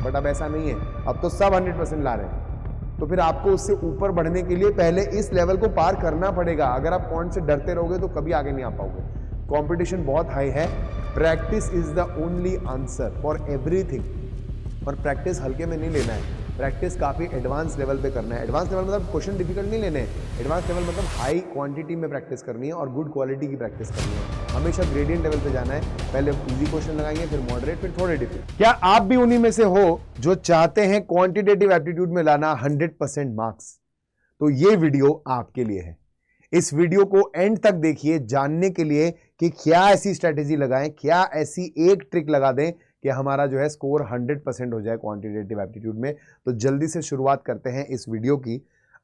But अब ऐसा नहीं है, अब तो सब 100% ला रहे हैं। तो फिर आपको उससे ऊपर बढ़ने के लिए पहले इस लेवल को पार करना पड़ेगा। अगर आप क्वांट से डरते रहोगे तो कभी आगे नहीं आ पाओगे। कंपटीशन बहुत हाई है, practice is the only answer for everything. और प्रैक्टिस हल्के में नहीं लेना है, प्रैक्टिस काफ़ी एडवांस लेवल पे करना है। एडवांस लेवल मतलब क्वेश्चन डिफिकल्ट नहीं लेने हैं, एडवांस लेवल मतलब हाई क्वांटिटी में प्रैक्टिस करनी है और गुड क्वालिटी की प्रैक्टिस करनी है। हमेशा ग्रेडियंट लेवल पे जाना है, पहले इजी क्वेश्चन लगाएंगे, फिर मॉडरेट, फिर थोड़े डिफिकल्ट। क्या आप भी उन्हीं में से हो जो चाहते हैं क्वांटिटेटिव एप्टीट्यूड में लाना 100% मार्क्स? तो ये वीडियो आपके लिए है। इस वीडियो को एंड तक देखिए जानने के लिए कि क्या ऐसी स्ट्रेटेजी लगाएं, क्या ऐसी एक ट्रिक लगा दें कि हमारा जो है स्कोर 100% हो जाए क्वांटिटेटिव एप्टीट्यूड में। तो जल्दी से शुरुआत करते हैं इस वीडियो की।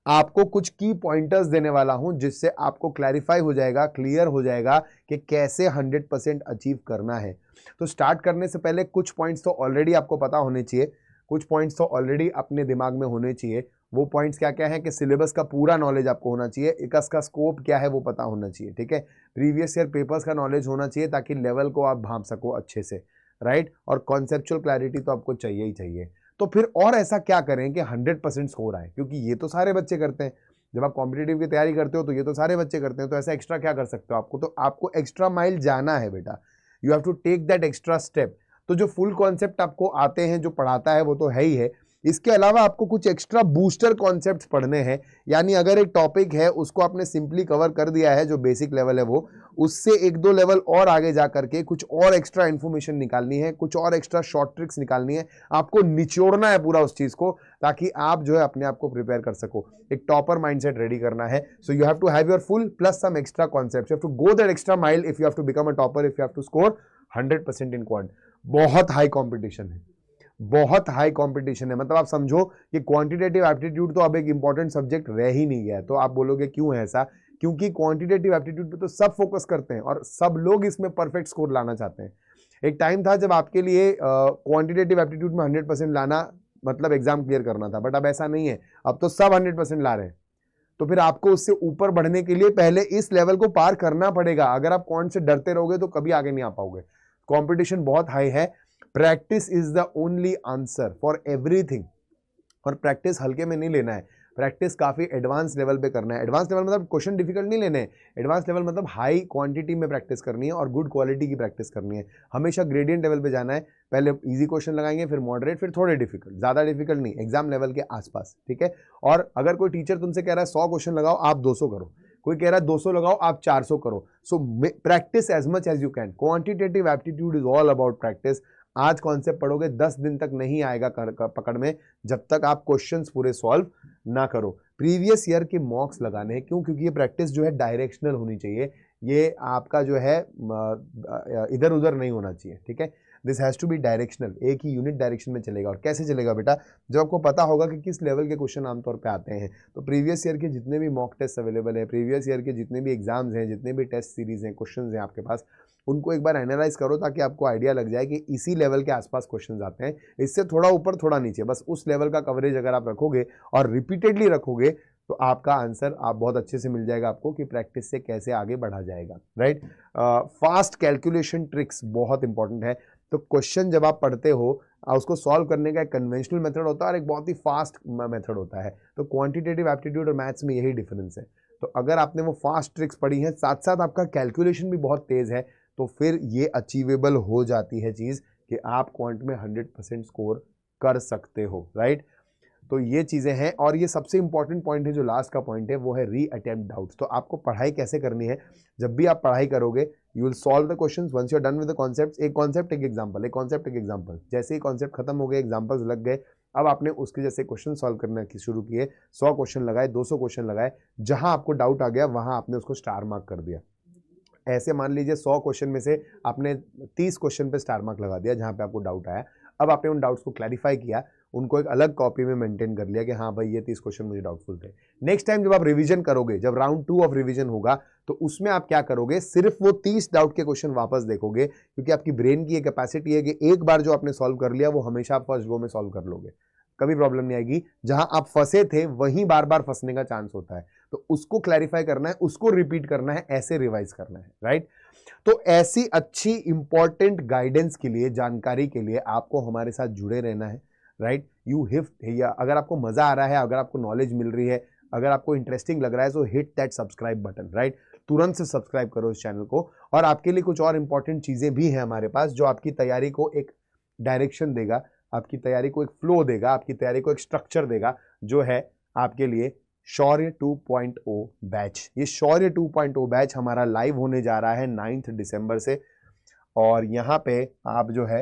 आपको कुछ की पॉइंटर्स देने वाला हूं जिससे आपको क्लैरिफाई हो जाएगा, क्लियर हो जाएगा कि कैसे 100% अचीव करना है। तो स्टार्ट करने से पहले कुछ पॉइंट्स तो ऑलरेडी आपको पता होने चाहिए, कुछ पॉइंट्स तो ऑलरेडी अपने दिमाग में होने चाहिए। वो पॉइंट्स क्या क्या है कि सिलेबस का पूरा नॉलेज आपको होना चाहिए, इकस का स्कोप क्या है वो पता होना चाहिए, ठीक है। प्रीवियस ईयर पेपर्स का नॉलेज होना चाहिए ताकि लेवल को आप भांप सको अच्छे से, राइट। और कॉन्सेप्चुअल क्लैरिटी तो आपको चाहिए ही चाहिए। तो फिर और ऐसा क्या करें कि 100% स्कोर आए, क्योंकि ये तो सारे बच्चे करते हैं। जब आप कॉम्पिटिटिव की तैयारी करते हो तो ये तो सारे बच्चे करते हैं। तो ऐसा एक्स्ट्रा क्या कर सकते हो आपको? तो आपको एक्स्ट्रा माइल जाना है बेटा, you have to take that extra step. तो जो फुल कॉन्सेप्ट आपको आते हैं, जो पढ़ाता है वो तो है ही है, इसके अलावा आपको कुछ एक्स्ट्रा बूस्टर कॉन्सेप्ट्स पढ़ने हैं। यानी अगर एक टॉपिक है उसको आपने सिंपली कवर कर दिया है, जो बेसिक लेवल है वो, उससे एक दो लेवल और आगे जा करके कुछ और एक्स्ट्रा इन्फॉर्मेशन निकालनी है, कुछ और एक्स्ट्रा शॉर्ट ट्रिक्स निकालनी है। आपको निचोड़ना है पूरा उस चीज को, ताकि आप जो है अपने आप को प्रिपेयर कर सको, एक टॉपर माइंडसेट रेडी करना है। So you have to have your full plus some extra concepts, you have to go that extra mile if you have to become a topper, if you have to score 100% in quant. बहुत high competition है, बहुत high competition है। मतलब आप समझो कि quantitative aptitude तो अब एक इंपॉर्टेंट सब्जेक्ट रह ही नहीं गया है। तो आप बोलोगे क्यों है ऐसा? क्योंकि क्वांटिटेटिव एप्टीट्यूड पे तो सब फोकस करते हैं और सब लोग इसमें परफेक्ट स्कोर लाना चाहते हैं। एक टाइम था जब आपके लिए क्वांटिटेटिव एप्टीट्यूड में 100% लाना मतलब एग्जाम क्लियर करना था, बट अब ऐसा नहीं है, अब तो सब 100% ला रहे हैं। तो फिर आपको उससे ऊपर बढ़ने के लिए पहले इस लेवल को पार करना पड़ेगा। अगर आप क्वांट से डरते रहोगे तो कभी आगे नहीं आ पाओगे। कॉम्पिटिशन बहुत हाई है, practice is the only answer for everything. और प्रैक्टिस हल्के में नहीं लेना है, प्रैक्टिस काफी एडवांस लेवल पे करना है। एडवांस लेवल मतलब क्वेश्चन डिफिकल्ट नहीं लेने हैं, एडवांस लेवल मतलब हाई क्वांटिटी में प्रैक्टिस करनी है और गुड क्वालिटी की प्रैक्टिस करनी है। हमेशा ग्रेडियंट लेवल पे जाना है, पहले इजी क्वेश्चन लगाएंगे, फिर मॉडरेट, फिर थोड़े डिफिकल्ट, ज्यादा डिफिकल्ट नहीं, एग्जाम लेवल के आसपास, ठीक है। और अगर कोई टीचर तुमसे कह रहा है 100 क्वेश्चन लगाओ, आप 200 करो। कोई कह रहा है 200 लगाओ, आप 400 करो। So practice as much as you can. Quantitative aptitude is all about practice. आज कॉन्सेप्ट पढ़ोगे 10 दिन तक नहीं आएगा पकड़ में जब तक आप क्वेश्चंस पूरे सॉल्व ना करो। प्रीवियस ईयर के मॉक्स लगाने हैं, क्यों? क्योंकि ये प्रैक्टिस जो है डायरेक्शनल होनी चाहिए, ये आपका जो है इधर उधर नहीं होना चाहिए, ठीक है। This has to be directional, एक ही यूनिट डायरेक्शन में चलेगा। और कैसे चलेगा बेटा? जब आपको पता होगा कि किस लेवल के क्वेश्चन आमतौर पे आते हैं। तो प्रीवियस ईयर के जितने भी मॉक टेस्ट अवेलेबल है, प्रीवियस ईयर के जितने भी एग्जाम्स हैं, जितने भी टेस्ट सीरीज हैं, क्वेश्चन हैं आपके पास, उनको एक बार एनालाइज करो ताकि आपको आइडिया लग जाए कि इसी लेवल के आसपास क्वेश्चंस आते हैं, इससे थोड़ा ऊपर थोड़ा नीचे, बस उस लेवल का कवरेज अगर आप रखोगे और रिपीटेडली रखोगे तो आपका आंसर आप बहुत अच्छे से मिल जाएगा आपको कि प्रैक्टिस से कैसे आगे बढ़ा जाएगा, राइट। फास्ट कैलकुलेशन ट्रिक्स बहुत इंपॉर्टेंट है। तो क्वेश्चन जब आप पढ़ते हो उसको सॉल्व करने का एक कन्वेंशनल मेथड होता है और एक बहुत ही फास्ट मेथड होता है। तो क्वांटिटेटिव एप्टीट्यूड और मैथ्स में यही डिफरेंस है। तो अगर आपने वो फास्ट ट्रिक्स पढ़ी हैं, साथ साथ आपका कैलकुलेशन भी बहुत तेज है, तो फिर ये अचीवेबल हो जाती है चीज़ कि आप क्वांट में 100% स्कोर कर सकते हो, राइट। तो ये चीज़ें हैं। और ये सबसे इंपॉर्टेंट पॉइंट है, जो लास्ट का पॉइंट है, वो है री अटेम्प्ट डाउट्स। तो आपको पढ़ाई कैसे करनी है? जब भी आप पढ़ाई करोगे, you will solve the questions once you are done with the concepts. एक कॉन्सेप्ट एक एग्जांपल, एक कॉन्सेप्ट एक एग्जांपल। जैसे ही कॉन्सेप्ट खत्म हो गए, एग्जांपल्स लग गए, अब आपने उसके जैसे क्वेश्चन सॉल्व करना शुरू किए। 100 क्वेश्चन लगाए, 200 क्वेश्चन लगाए, जहां आपको डाउट आ गया वहां आपने उसको स्टार मार्क कर दिया। ऐसे मान लीजिए 100 क्वेश्चन में से आपने 30 क्वेश्चन पे स्टार मार्क लगा दिया जहां पे आपको डाउट आया। अब आपने उन डाउट्स को क्लैरिफाई किया, उनको एक अलग कॉपी में मेंटेन कर लिया कि हाँ भाई ये 30 क्वेश्चन मुझे डाउटफुल थे। नेक्स्ट टाइम जब आप रिवीजन करोगे, जब राउंड 2 ऑफ रिवीजन होगा, तो उसमें आप क्या करोगे? सिर्फ वो 30 डाउट के क्वेश्चन वापस देखोगे, क्योंकि आपकी ब्रेन की ये कैपेसिटी है कि एक बार जो आपने सॉल्व कर लिया वो हमेशा आप फर्स्ट गो में सॉल्व कर लोगे, कभी प्रॉब्लम नहीं आएगी। जहां आप फंसे थे वहीं बार बार फंसने का चांस होता है, तो उसको क्लैरिफाई करना है, उसको रिपीट करना है, ऐसे रिवाइज करना है, राइट। तो ऐसी अच्छी इंपॉर्टेंट गाइडेंस के लिए, जानकारी के लिए आपको हमारे साथ जुड़े रहना है, राइट। यू हिट, या अगर आपको मजा आ रहा है, अगर आपको नॉलेज मिल रही है, अगर आपको इंटरेस्टिंग लग रहा है, सो hit that subscribe button, right. तुरंत से सब्सक्राइब करो इस चैनल को। और आपके लिए कुछ और इंपॉर्टेंट चीजें भी हैं हमारे पास जो आपकी तैयारी को एक डायरेक्शन देगा, आपकी तैयारी को एक फ्लो देगा, आपकी तैयारी को एक स्ट्रक्चर देगा, जो है आपके लिए शौर्य 2.0 बैच। ये शौर्य 2.0 बैच हमारा लाइव होने जा रहा है 9 दिसंबर से, और यहाँ पे आप जो है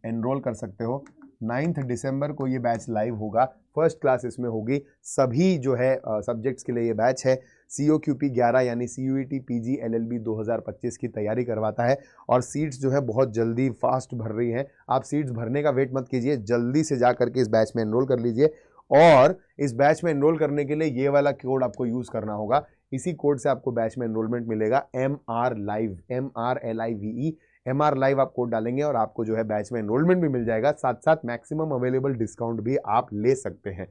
एनरोल कर सकते हो। 9 दिसंबर को ये बैच लाइव होगा, फर्स्ट क्लास इसमें होगी। सभी जो है सब्जेक्ट्स के लिए ये बैच है। COQP 11 यानी CUET PG LLB 2025 की तैयारी करवाता है, और सीट्स जो है बहुत जल्दी फास्ट भर रही हैं। आप सीट्स भरने का वेट मत कीजिए, जल्दी से जा करके इस बैच में एनरोल कर लीजिए। और इस बैच में एनरोल करने के लिए ये वाला कोड आपको यूज करना होगा। इसी कोड से आपको बैच में एनरोलमेंट मिलेगा, MR Live, MRLIVE, MR Live आप कोड डालेंगे और आपको जो है बैच में एनरोलमेंट भी मिल जाएगा, साथ साथ मैक्सिमम अवेलेबल डिस्काउंट भी आप ले सकते हैं।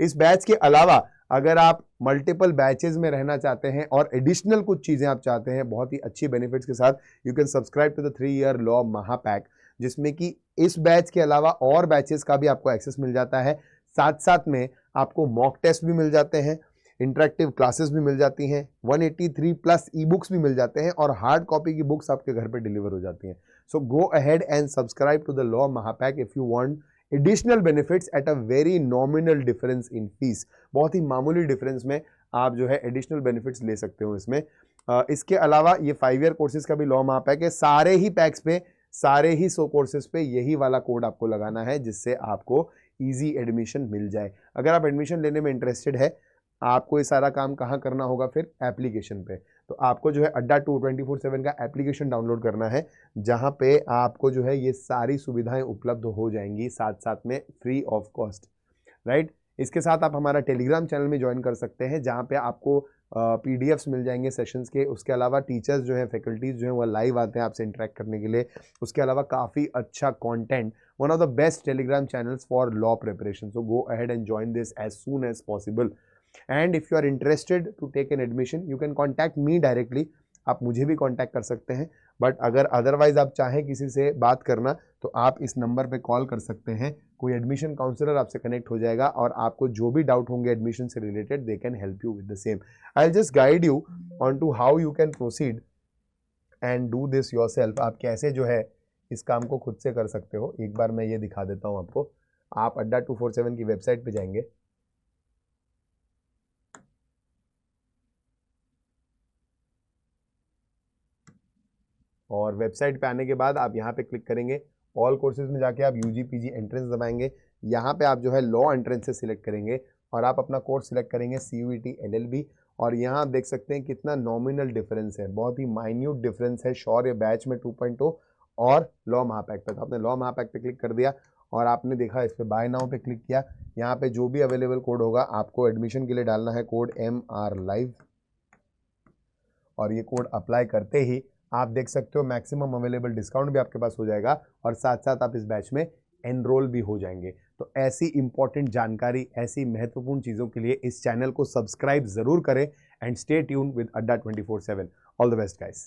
इस बैच के अलावा अगर आप मल्टीपल बैचेस में रहना चाहते हैं और एडिशनल कुछ चीजें आप चाहते हैं बहुत ही अच्छी बेनिफिट्स के साथ, you can subscribe to the 3-year law Mahapack, जिसमें कि इस बैच के अलावा और बैचेस का भी आपको एक्सेस मिल जाता है। साथ साथ में आपको मॉक टेस्ट भी मिल जाते हैं, इंटरेक्टिव क्लासेस भी मिल जाती हैं, 183 प्लस ई बुक्स भी मिल जाते हैं, और हार्ड कॉपी की बुक्स आपके घर पे डिलीवर हो जाती हैं। So go ahead and subscribe to the law Mahapack if you want additional benefits at a very nominal difference in fees. बहुत ही मामूली डिफरेंस में आप जो है एडिशनल बेनिफिट्स ले सकते हो इसमें। इसके अलावा ये 5-year कोर्सेज का भी लॉ महापैक है। सारे ही पैक्स पे, सारे ही 100 कोर्सेज पे यही वाला कोड आपको लगाना है, जिससे आपको इजी एडमिशन मिल जाए। अगर आप एडमिशन लेने में इंटरेस्टेड है, आपको ये सारा काम कहाँ करना होगा, फिर एप्लीकेशन पे। तो आपको जो है अड्डा 24/7 का एप्लीकेशन डाउनलोड करना है, जहाँ पे आपको जो है ये सारी सुविधाएं उपलब्ध हो जाएंगी, साथ साथ में फ्री ऑफ कॉस्ट, राइट। इसके साथ आप हमारा टेलीग्राम चैनल में ज्वाइन कर सकते हैं, जहाँ पे आपको PDFs मिल जाएंगे सेशंस के। उसके अलावा टीचर्स जो हैं, फैकल्टीज जो हैं, वो लाइव आते हैं आपसे इंटरेक्ट करने के लिए। उसके अलावा काफ़ी अच्छा content, one of the best Telegram channels for law preparation. So go ahead and join this as soon as possible. And if you are interested to take an admission, you can contact me directly, आप मुझे भी contact कर सकते हैं। But अगर otherwise आप चाहें किसी से बात करना, तो आप इस नंबर पे कॉल कर सकते हैं। कोई एडमिशन काउंसलर आपसे कनेक्ट हो जाएगा, और आपको जो भी डाउट होंगे एडमिशन से related, they can help you with the same. I will just guide you on to how you can proceed and do this yourself. आप कैसे जो है इस काम को खुद से कर सकते हो, एक बार मैं ये दिखा देता हूँ आपको। आप अड्डा 247 की वेबसाइट पे जाएंगे, और वेबसाइट पे आने के बाद आप यहाँ पे क्लिक करेंगे। ऑल कोर्सेज में जाके आप UG PG एंट्रेंस दबाएंगे। यहाँ पे आप जो है लॉ एंट्रेंस से सिलेक्ट करेंगे, और आप अपना कोर्स सिलेक्ट करेंगे CUET LLB। और यहाँ आप देख सकते हैं कितना नॉमिनल डिफरेंस है, बहुत ही माइन्यूट डिफरेंस है शौर्य बैच में 2.0 और लॉ महापैक पे। तो आपने लॉ महापैक पे क्लिक कर दिया, और आपने देखा इस पे बाय नाउ पे क्लिक किया। यहाँ पे जो भी अवेलेबल कोड होगा आपको एडमिशन के लिए डालना है, कोड MR Live, और ये कोड अप्लाई करते ही आप देख सकते हो मैक्सिमम अवेलेबल डिस्काउंट भी आपके पास हो जाएगा, और साथ साथ आप इस बैच में एनरोल भी हो जाएंगे। तो ऐसी इंपॉर्टेंट जानकारी, ऐसी महत्वपूर्ण चीज़ों के लिए इस चैनल को सब्सक्राइब जरूर करें, एंड स्टे ट्यून्ड विद अड्डा 24/7। All the best guys.